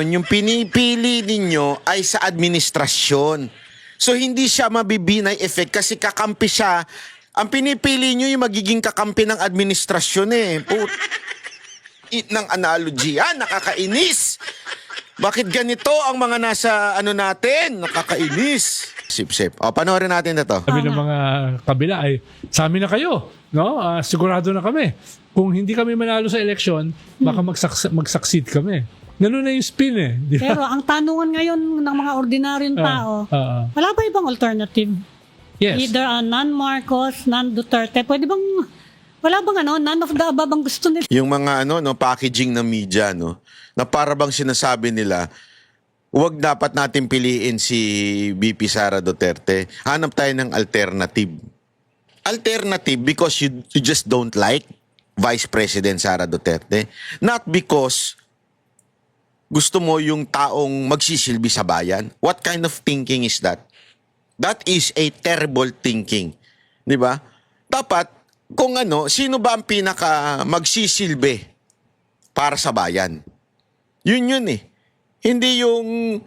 Yung pinipili ninyo ay sa administrasyon. So hindi siya mabibinay effect kasi kakampi siya. Ang pinipili nyo yung magiging kakampi ng administrasyon eh. Ng analogy. Nakakainis. Bakit ganito ang mga nasa ano natin? Nakakainis. Sip-sip. O, panoorin natin na to. Sabi ng mga kabila ay, sa amin na kayo. No? Sigurado na kami. Kung hindi kami manalo sa eleksyon, baka mag-succeed kami. Ganun na yung spin eh. Di ba? Pero ang tanungan ngayon ng mga ordinaryong tao, wala ba ibang alternative? Yes. Either non-Marcos, non-Duterte. Pwede bang, wala bang none of the above ang gusto nila? Yung mga packaging ng media, na para bang sinasabi nila, huwag dapat natin piliin si VP Sara Duterte. Hanap tayo ng alternative. Alternative because you just don't like Vice President Sara Duterte. Not because gusto mo yung taong magsisilbi sa bayan. What kind of thinking is that? That is a terrible thinking. Di ba? Dapat, kung sino ba ang pinaka magsisilbi para sa bayan? Yun eh. Hindi yung,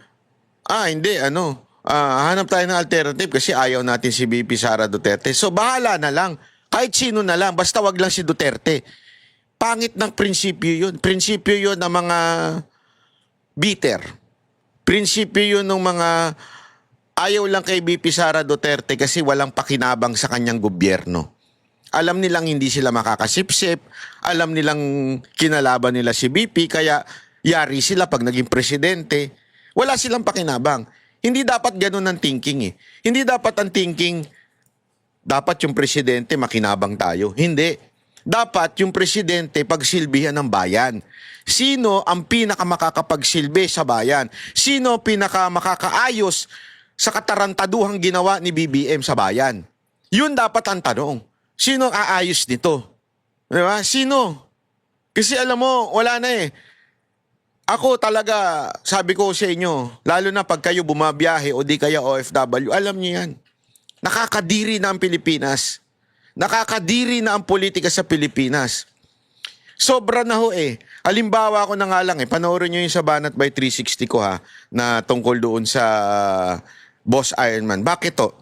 hanap tayo ng alternative kasi ayaw natin si VP Sara Duterte. So, bahala na lang. Kahit sino na lang, basta wag lang si Duterte. Pangit ng prinsipyo yun. Prinsipyo yun ng mga bitter. Prinsipyo yun ng mga ayaw lang kay VP Sara Duterte kasi walang pakinabang sa kanyang gobyerno. Alam nilang hindi sila makakasipsip, alam nilang kinalaban nila si VP, kaya yari sila pag naging presidente. Wala silang pakinabang. Hindi dapat ganun ang thinking eh. Hindi dapat ang thinking, dapat yung presidente makinabang tayo. Hindi. Dapat yung presidente pagsilbihan ng bayan. Sino ang pinakamakakapagsilbi sa bayan? Sino pinakamakakaayos sa katarantaduhang ginawa ni BBM sa bayan? Yun dapat ang tanong. Sino aayos nito? Diba? Sino? Kasi alam mo, wala na eh. Ako talaga, sabi ko sa inyo, lalo na pag kayo bumabiyahe o di kaya OFW, alam niyo yan. Nakakadiri na ang Pilipinas. Nakakadiri na ang politika sa Pilipinas. Sobra na ho eh. Halimbawa ko na nga lang panoorin nyo yung sa Banat by 360 ko na tungkol doon sa Boss Ironman. Bakit to?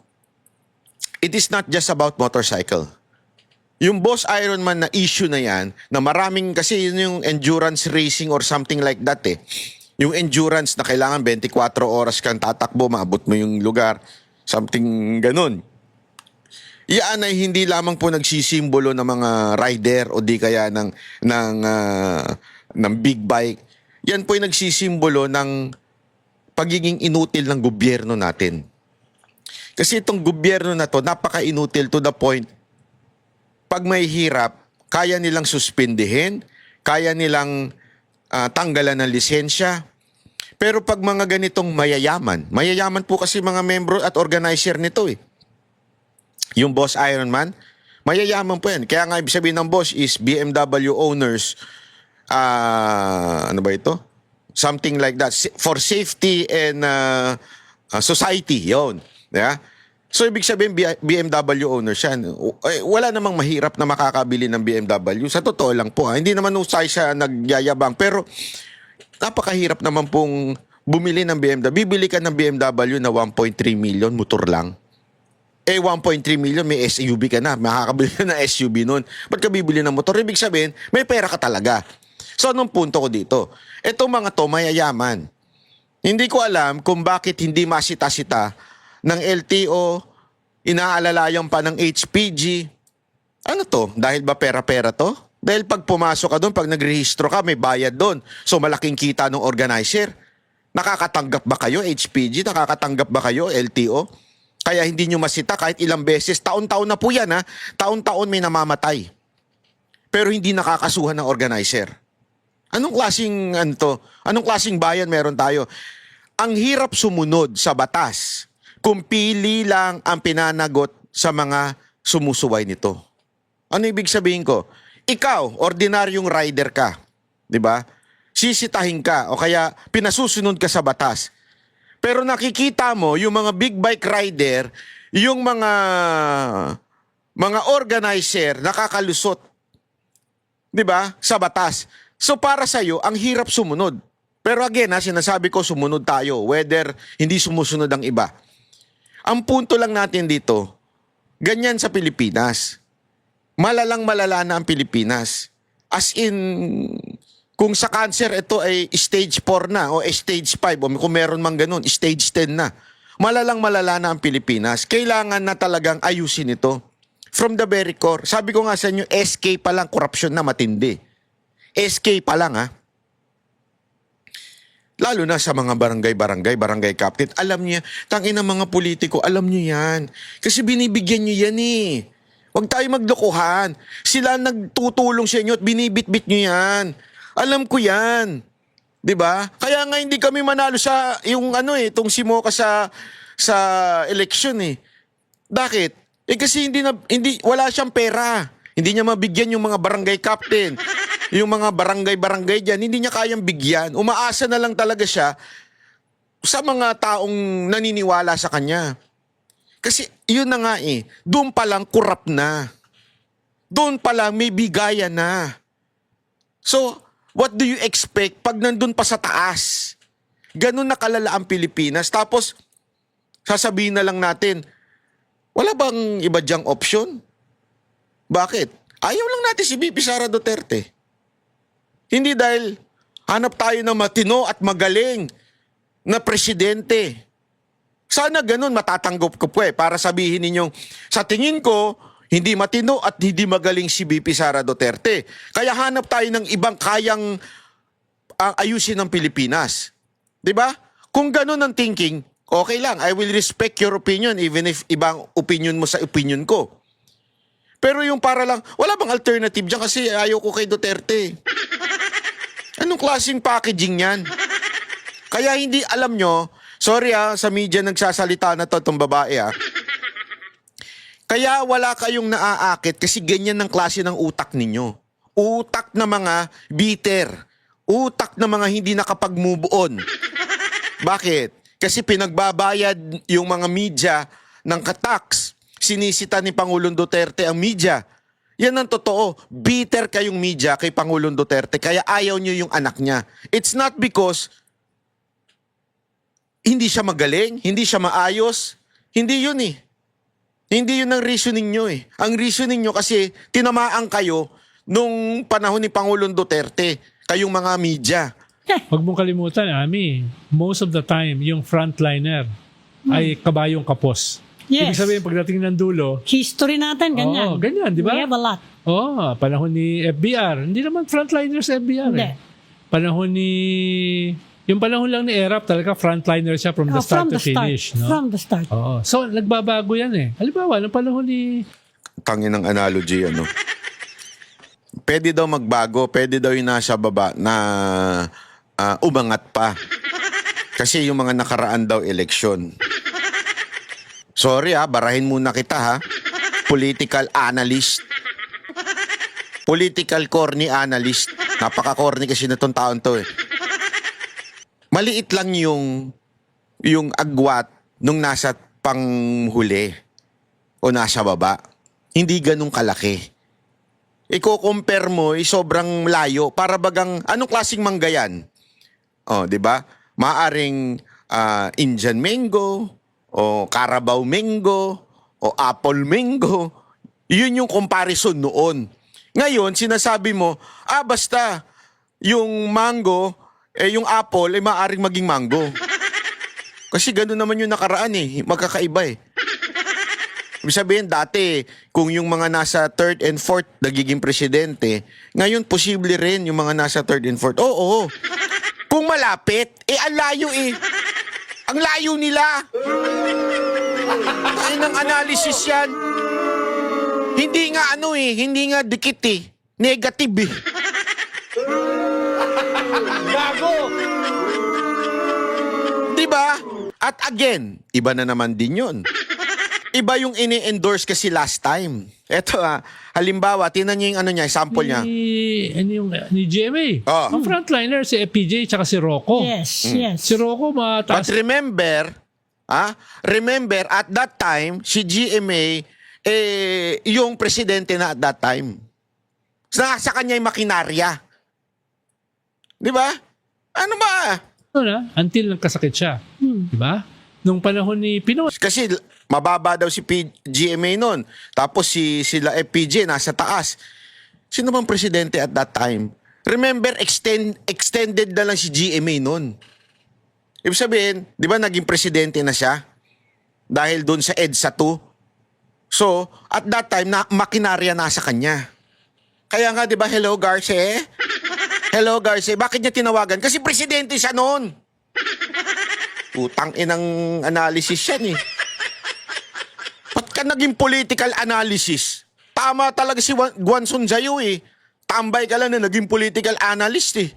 It is not just about motorcycle. Yung Boss Ironman na issue na yan, na maraming kasi yun yung endurance racing or something like that eh. Yung endurance na kailangan 24 oras kang tatakbo, maabot mo yung lugar, something ganun. Iyan ay hindi lamang po nagsisimbolo ng mga rider o di kaya ng big bike. Yan po ay nagsisimbolo ng pagiging inutil ng gobyerno natin. Kasi itong gobyerno na to, napaka-inutil to the point, pag may hirap, kaya nilang suspindihin, kaya nilang tanggalan ng lisensya. Pero pag mga ganitong mayayaman po kasi mga membro at organizer nito eh. Yung Boss Ironman, mayayaman po yan. Kaya nga ibig sabihin ng boss is BMW owners, ano ba ito? Something like that. For safety and society, yun. Yeah? So ibig sabihin BMW owners yan. Wala namang mahirap na makakabili ng BMW. Sa totoo lang po. Hindi naman usay siya nagyayabang. Pero napakahirap naman pong bumili ng BMW. Bibili ka ng BMW na 1.3 million, motor lang. 1.3 million, may SUV ka na. Makakabili ka na SUV nun. Ba't ka bibili ng motor? Ibig sabihin, may pera ka talaga. So, anong punto ko dito? Itong mga to, mayayaman. Hindi ko alam kung bakit hindi masita-sita ng LTO, inaalalayan pa ng HPG. Ano to? Dahil ba pera-pera to? Dahil pag pumasok ka doon, pag nagrehistro ka, may bayad doon. So, malaking kita ng organizer. Nakakatanggap ba kayo, HPG? Nakakatanggap ba kayo, LTO? Kaya hindi nyo masita kahit ilang beses. Taon-taon na po yan ha. Taon-taon may namamatay. Pero hindi nakakasuhan ng organizer. Anong klaseng bayan meron tayo? Ang hirap sumunod sa batas kung pili lang ang pinanagot sa mga sumusuway nito. Ano ibig sabihin ko? Ikaw, ordinaryong rider ka. Diba? Sisitahin ka o kaya pinasusunod ka sa batas. Pero nakikita mo, yung mga big bike rider, yung mga organizer, nakakalusot. 'Di ba? Sa batas. So para sa iyo, ang hirap sumunod. Pero again, sinasabi ko, sumunod tayo, whether hindi sumusunod ang iba. Ang punto lang natin dito, ganyan sa Pilipinas. Malalang malala na ang Pilipinas. As in, kung sa cancer ito ay stage 4 na o stage 5 o kung meron mang ganun, stage 10 na. Malalang malala na ang Pilipinas. Kailangan na talagang ayusin ito. From the very core. Sabi ko nga sa inyo, SK pa lang, korupsyon na matindi. SK pa lang Lalo na sa mga barangay captain. Alam niya, tangin ng mga politiko, alam niyo yan. Kasi binibigyan niyo yan Huwag tayo maglokohan. Sila nagtutulong sa inyo at binibitbit niyo yan. Alam ko yan. 'Di ba? Kaya nga hindi kami manalo sa yung itong si Mocha sa election Bakit? Kasi hindi wala siyang pera. Hindi niya mabigyan yung mga barangay captain. Yung mga barangay diyan, hindi niya kayang bigyan. Umaasa na lang talaga siya sa mga taong naniniwala sa kanya. Kasi yun na nga doon pa lang corrupt na. Doon pa lang may bigayan na. So, what do you expect pag nandun pa sa taas? Ganun na kalala ang Pilipinas. Tapos, sasabihin na lang natin, wala bang iba dyang option? Bakit? Ayaw lang natin si VP Sara Duterte. Hindi dahil hanap tayo ng matino at magaling na presidente. Sana ganun matatanggap ko para sabihin ninyong, sa tingin ko, hindi matino at hindi magaling si VP Sara Duterte. Kaya hanap tayo ng ibang kayang ayusin ng Pilipinas. 'Di ba? Kung ganun ang thinking, okay lang. I will respect your opinion even if ibang opinion mo sa opinion ko. Pero yung para lang, wala bang alternative dyan kasi ayaw ko kay Duterte. Anong klaseng packaging yan? Kaya hindi alam nyo, sorry sa media nagsasalita na to itong babae Kaya wala kayong naaakit kasi ganyan ng klase ng utak ninyo. Utak na mga bitter. Utak na mga hindi nakapag-move on. Bakit? Kasi pinagbabayad yung mga media ng katax. Sinisita ni Pangulong Duterte ang media. Yan ang totoo. Bitter kayong media kay Pangulong Duterte kaya ayaw nyo yung anak niya. It's not because hindi siya magaling, hindi siya maayos. Hindi yun Hindi yun ang reasoning nyo Ang reasoning nyo kasi tinamaan kayo nung panahon ni Pangulong Duterte. Kayong mga media. Huwag mong kalimutan, Ami, most of the time, yung frontliner ay kabayong kapos. Yes. Ibig sabihin, pagdating ng dulo, History natin, ganyan. Oo, ganyan, di ba? We have a lot. panahon ni FBR. Hindi naman frontliners FBR Hindi. Panahon ni... Yung panahon lang ni Erap, talaga frontliner siya from the start to finish. No? From the start. Oo. So, nagbabago yan Halimbawa, ng panahon ni... Tangin ng analogy Pwede daw magbago, pwede daw yung nasa baba na umangat pa. Kasi yung mga nakaraan daw eleksyon. Sorry barahin muna kita Political analyst. Political corny analyst. Napaka-corny kasi na tong taon to Maliit lang yung agwat nung nasa panghuli o nasa baba. Hindi ganun kalaki. Iko-compare mo, sobrang layo. Para bagang, anong klaseng mangga yan? 'di ba? Maaring Indian mango, o Carabao mango, o apple mango. Yun yung comparison noon. Ngayon, sinasabi mo, basta yung mango, yung apple, maaring maging mango. Kasi gano'n naman yung nakaraan magkakaiba Ibig sabihin, dati, kung yung mga nasa third and fourth nagiging presidente, ngayon, posible rin yung mga nasa third and fourth. Oo. Kung malapit, ang layo Ang layo nila. Ay, ng analysis yan. Hindi nga hindi nga dikit Negative Gago. Diba? At again, iba na naman din yun. Iba yung ini-endorse kasi last time. Eto halimbawa, tinan niyo yung sample niya. Ni GMA. Ang frontliner, si FPJ tsaka si Rocco. Yes, yes. Si Rocco mataas. But remember, at that time, si GMA, yung presidente na at that time. Sa kanya yung makinarya. Di ba? Ano ba? Ano na? Until nagkasakit siya. Di ba? Nung panahon ni Pinoy, Kasi mababa daw si GMA noon. Tapos sila FPJ nasa taas. Sino bang presidente at that time? Remember, extended na lang si GMA noon. Ibig sabihin, di ba naging presidente na siya? Dahil doon sa EDSA 2. So, at that time, makinarya nasa kanya. Kaya nga, di ba, hello Garce? Hello Garce, bakit niya tinawagan? Kasi presidente siya noon. Utang inang analysis yan eh. Ba't ka naging political analysis? Tama talaga si Guanzon Zayo eh. Tambay ka lang na naging political analyst eh.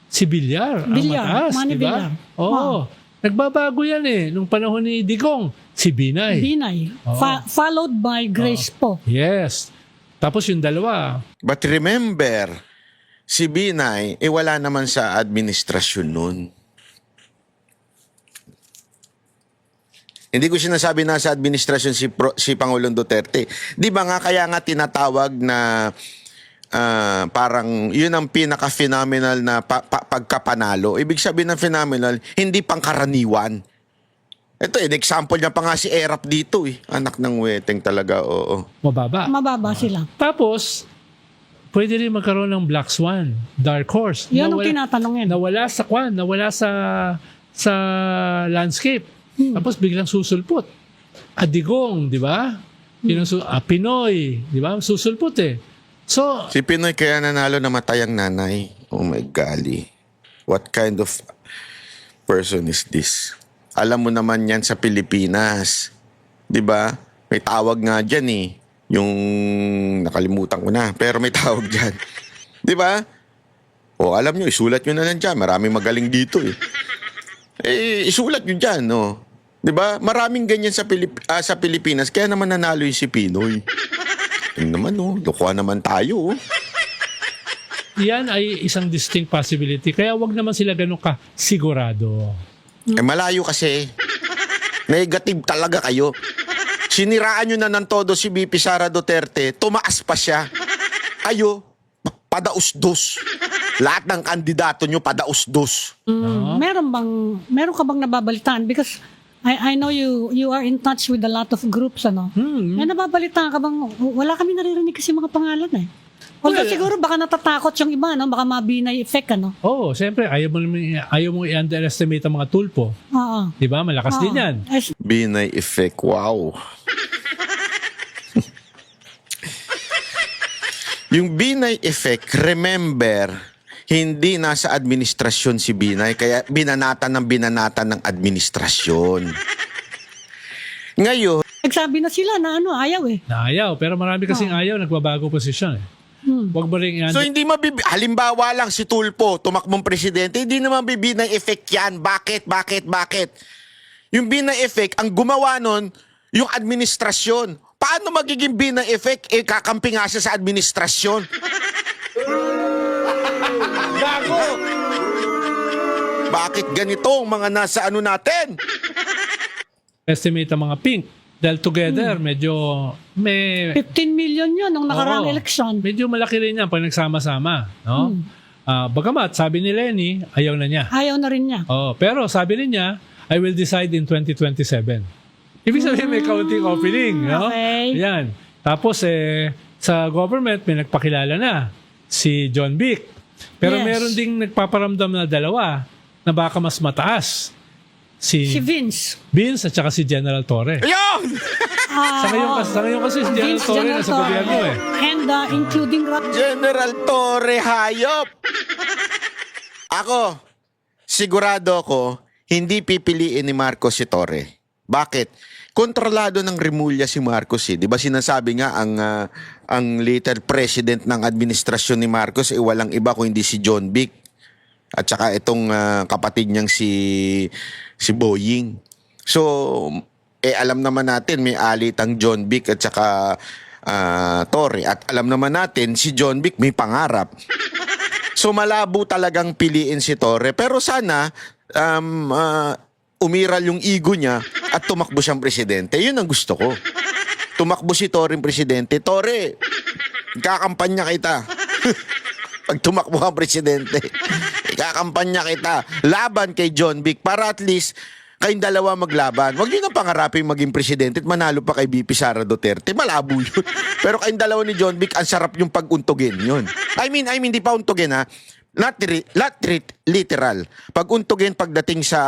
si Villar, ang Villar, mataas, Manny di ba? Villar. Oo. Nagbabago yan eh. Nung panahon ni Digong, si Binay. Binay. Oo. Followed by Grace po. Yes. Tapos yung dalawa, But remember, si Binay, wala naman sa administrasyon nun. Hindi ko sinasabi na sa administrasyon si Pangulong Duterte. Di ba nga kaya nga tinatawag na parang yun ang pinaka-phenomenal na pagkapanalo. Ibig sabihin ng phenomenal, hindi pangkaraniwan. Ito, example niya pa nga si Erap dito eh. Anak ng weteng talaga, oo. mababa. Mababa sila. Tapos, pwede rin magkaroon ng Black Swan, Dark Horse. Yan ang tinatanong yan. Nawala sa landscape. Tapos biglang susulpot. Adigong, di ba? Pinoy, di ba? Susulpot eh. So, Si Pinoy kaya nanalo namatay ang nanay. Oh my golly. What kind of person is this? Alam mo naman yan sa Pilipinas. 'Di ba? May tawag nga diyan eh. Yung nakalimutan ko na, pero may tawag diyan. 'Di ba? O alam nyo, isulat nyo na lang dyan. Maraming magaling dito eh. Isulat nyo dyan, no? 'Di ba? Maraming ganyan sa Pilipinas, kaya naman nanalo yung si Pinoy. Yung naman, no? Lukuha naman tayo, oh. yan ay isang distinct possibility. Kaya wag naman sila ganun ka sigurado. Malayo kasi. Negative talaga kayo. Siniraan nyo na ng todo si VP Sara Duterte, tumaas pa siya. Kayo, padaus-dos. Lahat ng kandidato nyo, padaus-dos. Meron ka bang nababalitaan? Because I know you are in touch with a lot of groups, ano? May nababalitaan ka bang, wala kami naririnig kasi mga pangalan eh. Although Well, siguro baka natatakot yung iba, no? Baka mabinay effect, ano? Oo, siyempre, ayaw mo i-underestimate ang mga tulpo. Oo. Di ba? Malakas din yan. Binay effect, wow. Yung Binay effect, remember, hindi nasa administrasyon si Binay, kaya binanatan ng administrasyon. Ngayon, Nagsabi na sila na ano, ayaw eh. Naayaw, pero marami kasing ayaw, nagbabago posisyon eh. Wag mo rin so hindi halimbawa lang si Tulpo, tumakbong presidente, hindi naman Binay effect yan. Bakit? Yung Binay effect, ang gumawa nun, yung administrasyon. Paano magiging Binay effect? Kakampi nga siya sa administrasyon. Gago! Bakit ganito ang mga nasa ano natin? estimate ang mga pink. Dahil together, medyo 15 million yun nung nakaraang Oo. eleksyon. Medyo malaki rin yan pag nagsama-sama. No? Bagamat, sabi ni Lenny, ayaw na niya. Ayaw na rin niya. Pero sabi rin niya, I will decide in 2027. Ibig sabihin may counting opening. No? Okay. Yan. Tapos, sa government, may nagpakilala na si John Vic. Pero Yes. meron ding nagpaparamdam na dalawa na baka mas mataas. Si Vince. Vince at saka si General Torre. Ayun! Sa ngayon kasi si General Vince, Torre General nasa gobyerno eh. And including General Torre, hayop! Ako, sigurado ako, hindi pipiliin ni Marcos si Torre. Bakit? Kontrolado ng Rimulya si Marcos eh. Di ba sinasabi nga ang later president ng administrasyon ni Marcos walang iba kung hindi si John Vic. At saka itong kapatid niyang si Boying. So, alam naman natin may alitang John Vic at saka Torre. At alam naman natin si John Vic may pangarap. So, malabo talagang piliin si Torre. Pero sana, umiral yung ego niya at tumakbo siyang presidente. Yun ang gusto ko. Tumakbo si Torre yung presidente. Torre, kakampanya kita. Pag tumakbo ang presidente, Ikakampanya kita laban kay John Vic para at least kayong dalawa maglaban. Huwag nyo na pangarapin maging presidente at manalo pa kay BP Sara Duterte. Malabo yun. Pero kayong dalawa ni John Vic, ang sarap yung pag-untugin yun. I mean, di pa untugin ha. Not literal. Pag-untugin pagdating sa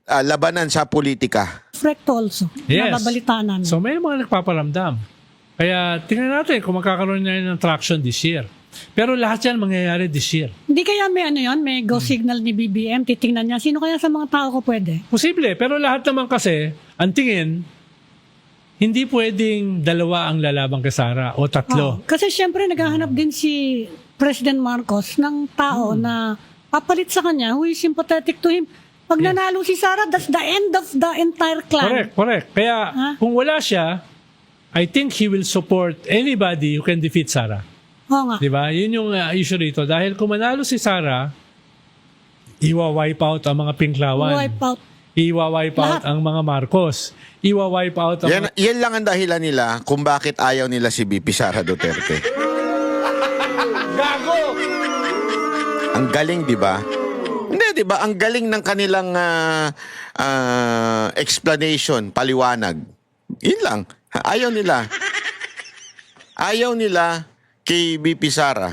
labanan sa politika. Reflect also. Nababalitaan namin. So may mga nagpaparamdam. Kaya tingnan natin kung magkakaroon na ng traction this year. Pero lahat yan mangyayari this year. Hindi kaya may may go signal ni BBM, titingnan niya, sino kaya sa mga tao ko pwede? Posible, pero lahat naman kasi, ang tingin, hindi pwedeng dalawa ang lalabang kay Sara o tatlo. Kasi syempre naghahanap din si President Marcos ng tao na papalit sa kanya who is sympathetic to him. Pag nanalo si Sara, that's the end of the entire clan. Correct. Kaya kung wala siya, I think he will support anybody who can defeat Sara. Oo nga. Diba? Yun yung issue rito. Dahil kung manalo si Sara, iwa-wipe out ang mga Pinklawan. Wipe out. Iwa-wipe out Lahat. ang mga Marcos. Iwa-wipe out ang Yan lang ang dahilan nila kung bakit ayaw nila si BP Sara Duterte. Gago! Ang galing, di ba? Hindi, di ba? Ang galing ng kanilang explanation, paliwanag. Yun lang. Ayaw nila. Ayaw nila kay BP Sara.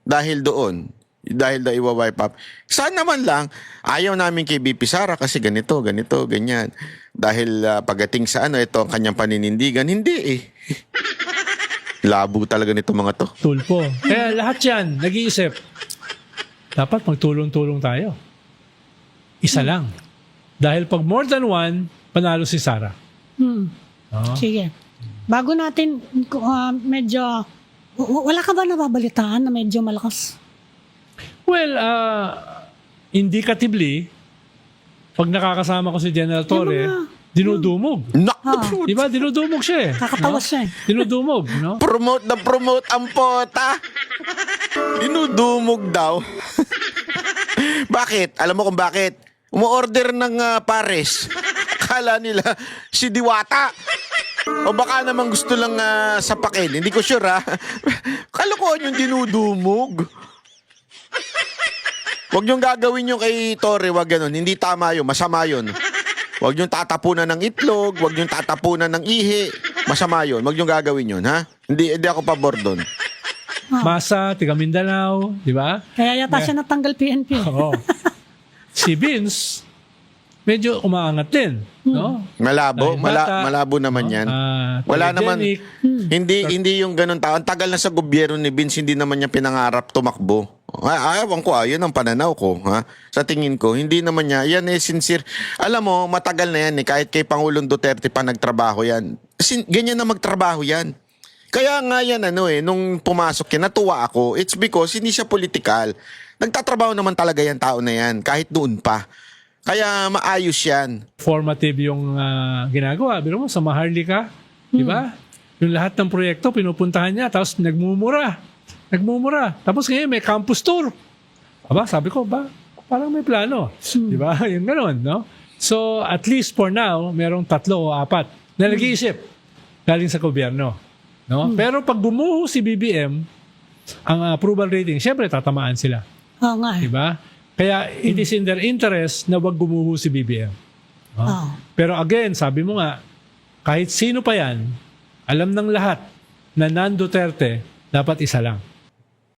Dahil doon. Dahil daw iwa-wipe up. Saan naman lang, ayaw namin kay BP Sara kasi ganito, ganyan. Dahil pagdating sa ito ang kanyang paninindigan. Hindi eh. Labo talaga nito mga to. tulpo. Kaya lahat yan, nag-iisip. Dapat magtulong-tulong tayo. Isa lang. Dahil pag more than one, panalo si Sara. Sige. Bago natin, medyo, wala ka ba nababalitaan na medyo malakas? Well, indicatively, pag nakakasama ko si General Torre, dinudumog. Naku! Diba? Dinudumog siya eh. Kakatawa siya eh. Dinudumog, no? Promote ang pota. Dinudumog daw. Bakit? Alam mo kung bakit? Umu-order ng pares. Akala nila si Diwata. O baka naman gusto lang sapakin. Hindi ko sure ha. Kalokohan yung dinudumog. Huwag niyong gagawin yung kay Torre, wag ganun. Hindi tama yun, masama yun. Huwag niyong tatapunan ng itlog, huwag niyong tatapunan ng ihi. Masama yun, huwag niyong gagawin yun, ha? Hindi ako pabor doon. Masa, tiga Mindanao, di ba? Kaya yata siya natanggal PNP. Oo. Si Vince, medyo umaangat din, no? Malabo, Dahil bata, malabo naman yan. Wala naman, telegenic. hindi yung ganun tao. Ang tagal na sa gobyerno ni Vince, hindi naman niya pinangarap tumakbo. Ayaw ko, yun ang pananaw ko. Ha? Sa tingin ko, hindi naman niya. Yan sincere. Alam mo, matagal na yan kahit kay Pangulong Duterte pa nagtrabaho yan. Ganyan na magtrabaho yan. Kaya nga yan, nung pumasok yan, natuwa ako. It's because hindi siya political. Nagtatrabaho naman talaga yan tao na yan, kahit noon pa. Kaya maayos yan. Formative yung ginagawa. Biro mo, sa Maharlika, di ba? Yung lahat ng proyekto, pinupuntahan niya, tapos nagmumura. Tapos ngayon may campus tour. Aba, sabi ko, parang may plano. Di ba? Yung gano'n, no? So, at least for now, merong 3 o 4 na nag-iisip galing sa gobyerno. No? Pero pag bumuho si BBM, ang approval rating, syempre tatamaan sila. Oo nga eh. Di ba? Kaya it is in their interest na wag gumuho si BBM. No? Oo. Pero again, sabi mo nga, kahit sino pa yan, alam ng lahat na non-Duterte, dapat isa lang.